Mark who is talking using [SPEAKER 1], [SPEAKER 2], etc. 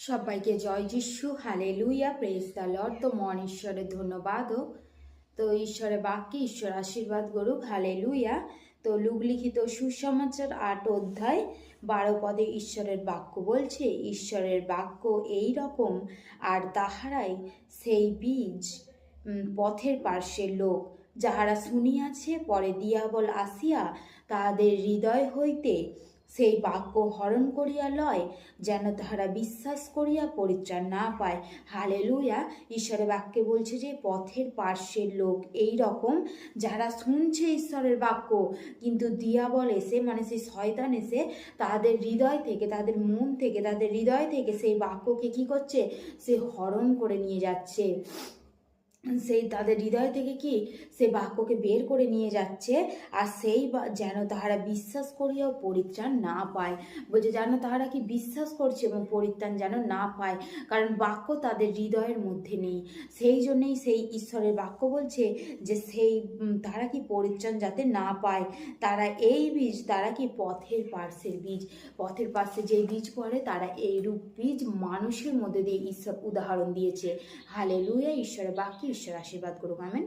[SPEAKER 1] সবাইকে জয় যিশু, hallelujah, praise the Lord. তো মন ঈশ্বরের ধন্যবাদ হোক। তো ঈশ্বরের বাক্যে ঈশ্বর আশীর্বাদ করুক, হালেলুয়া। তো লুক লিখিত সুসমাচার 8 অধ্যায় 12 পদে ঈশ্বরের বাক্য বলছে, ঈশ্বরের বাক্য এই রকম, আর তাহারাই সেই বীজ পথের পার্শ্বের লোক, যাহারা শুনিয়াছে, পরে দিয়াবল আসিয়া তাহাদের হৃদয় হইতে সেই বাক্য হরণ করিয়া লয়, যেন তাহারা বিশ্বাস করিয়া পরিত্রাণ না পায়। হালেলুয়া। ঈশ্বরের বাক্যে বলছে যে পথের পার্শ্বের লোক এই রকম, যারা শুনছে ঈশ্বরের বাক্য, কিন্তু দিয়াবল এসে, মানে সেই শয়তান এসে তাদের হৃদয় থেকে, তাদের মন থেকে, তাদের হৃদয় থেকে সেই বাক্যকে কি করছে, সে হরণ করে নিয়ে যাচ্ছে। সেই তাদের হৃদয় থেকে কি সে বাক্যকে বের করে নিয়ে যাচ্ছে, আর সেই যেন তাহারা বিশ্বাস করিয়াও পরিত্রাণ না পায়। বলছে যেন তাহারা কি বিশ্বাস করছে এবং পরিত্রাণ যেন না পায়, কারণ বাক্য তাদের হৃদয়ের মধ্যে নেই। সেই জন্যেই সেই ঈশ্বরের বাক্য বলছে যে সেই তারা কি পরিত্রাণ যাতে না পায়, তারা এই বীজ, তারা কি পথের পার্শ্বের বীজ। পথের পার্শ্বে যে বীজ পড়ে তারা এইরূপ বীজ মানুষের মধ্যে দিয়ে ঈশ্বর উদাহরণ দিয়েছে। হালেলুয়া। ঈশ্বরের বাক্যে ঈশ্বর আশীর্বাদ করুক, আমেন।